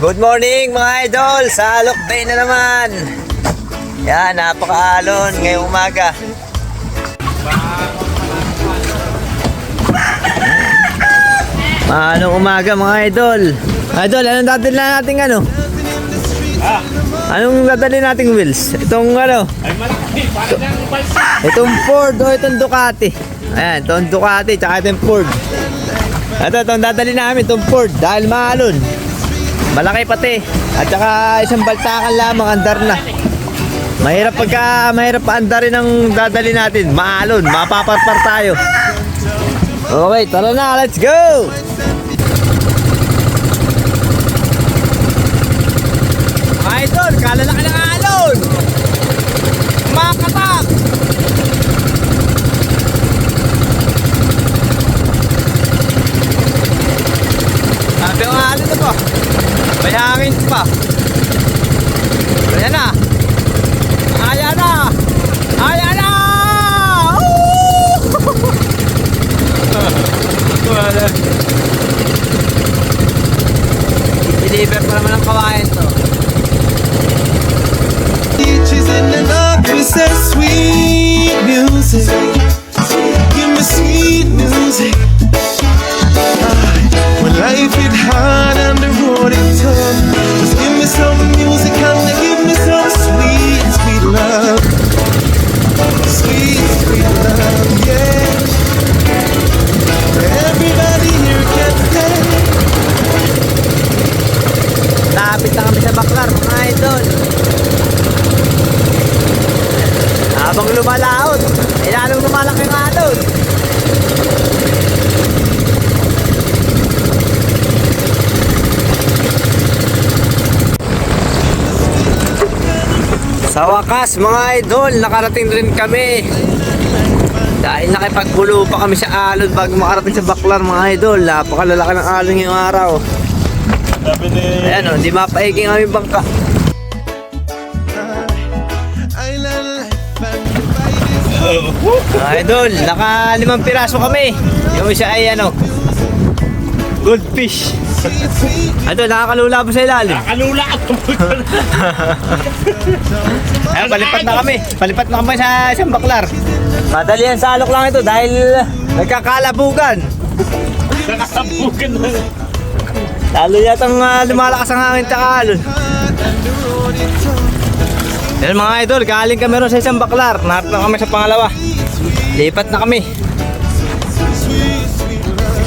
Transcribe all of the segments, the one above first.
Good morning mga idol, Salok Bay na naman. Yan, napakaalon ngayong umaga. Anong umaga mga idol? Idol, anong dadalhin na natin ano? Anong dadalhin nating wheels? Itong ano? Itong Ford o itong Ducati. Ayan, itong Ducati tsaka itong Ford. Itong dadalhin namin, itong Ford dahil maalon. Malaki pati. At saka isang baltakan lamang, andar na. Mahirap paandarin ang dadali natin. Maalon, mapaparpar tayo. Okay, tara na, let's go! Idol, kalalaki ng alon! Makatak! Sabi ang alon na po. May hangin pa. Ayan na. Ayan na. Ayan na. I-deliver pa naman ang kawain to. Beaches in the dark, we say sweet music. Give me sweet music. When life hit hard and the road is tough, just give me some music and give me some sweet, sweet love. Sweet, sweet love, yeah. Everybody here can say. Lapit na kami sa Baklar mga idol. Habang lumalaot, lalong lumalaki ang alon. Sa wakas mga idol, nakarating rin kami. Dahil nakipagbulo pa kami sa alon bago makarating sa Baklar mga idol. Napakalalaki ng alon ngayong araw. Ayan o, di mapaiging kami bangka. Mga idol, naka 5 piraso kami. Yung isa ay ano, goldfish. Idol, nakakalula po sa ilalim. Nakalula at tumutan. Ayan, palipat na kami sa isang Baklar. Madali ang salok lang ito dahil nagkakalabugan. Nakasabugan na. Lalo yatang lumalakas ang hangin tsaka alon. Yan mga idol, galing kami ron sa isang Baklar. Naharap na kami sa pangalawa. Lipat na kami.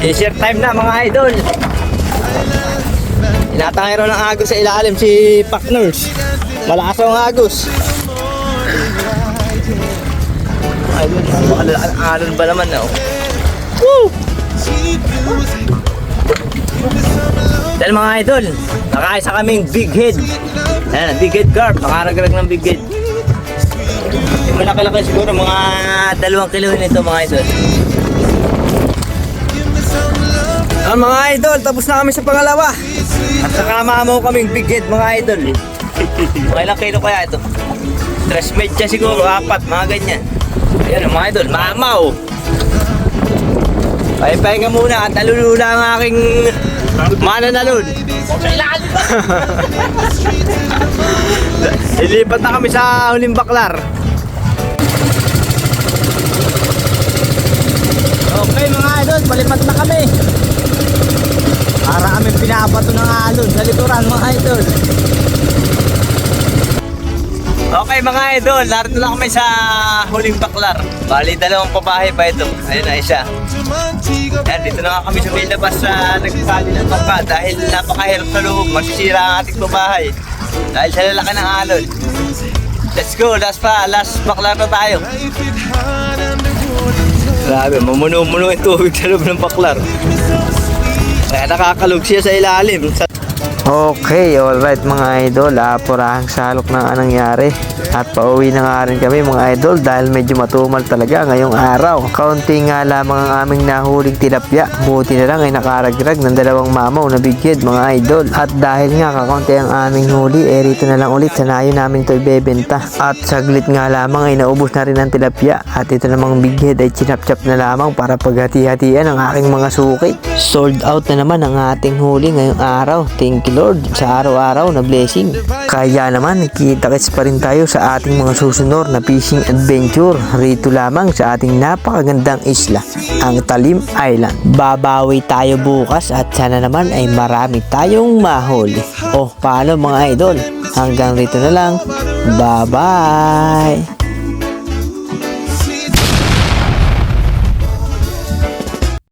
Share time na mga idol. Inatangay ron ng agos sa ilalim si Partners. Malakas ang agos. Alon ba naman na? Woo! Dahil mga idol, nakaisa kaming big head. Ayan, big head carp, nakaraglag ng big head. Yung malaki-laki siguro, mga 2 kilo nito mga idol. Mga idol, tapos na kami sa pangalawa. At nakamamaw kaming big head mga idol. Mga ilang kilo kaya ito? 3 medya siguro, 4, mga ganyan. Ayan mga idol, mamaw. Pahipahinga muna at nalulula ang aking mananalon. Sa ilalim ba? Ilipat na kami sa huling Baklar. Okay mga idol, palipat na kami. Para kami pinapato ng alon sa likuran mga idol. Okay mga idol, narito na kami sa huling Baklar. Bali 2 pabahay pa ito. Ayun na isa. Ayan, dito na nga kami sa may labas sa nagpali ng bangka dahil napakahirap sa loob. Masisira ang ating pabahay dahil sa lalaki ng alon. Let's go, last Baklar na tayo. Grabe, mamuno-muno yung tubig sa loob ng Baklar. Kaya nakakalog siya sa ilalim. Okay, alright mga idol, apurahang salok na ang nangyari. At pauwi na nga rin kami mga idol dahil medyo matumal talaga ngayong araw. Kaunti nga lamang ang aming nahuling tilapia. Buti na lang ay nakaragrag ng 2 mamaw na bighead mga idol. At dahil nga kakaunti ang aming huli, rito na lang ulit sanayo namin ito ibebenta. At saglit nga lamang ay naubos na rin ang tilapia. At ito namang bighead ay chinap-chap na lamang para paghati-hatian ang aking mga suki. Sold out na naman ang ating huli ngayong araw. Thank you Lord sa araw-araw na blessing. Kaya naman, kita-kits pa rin tayo sa ating mga susunod na fishing adventure rito lamang sa ating napakagandang isla, ang Talim Island. Babawi tayo bukas at sana naman ay marami tayong mahuli. Paano mga idol? Hanggang rito na lang. Bye-bye!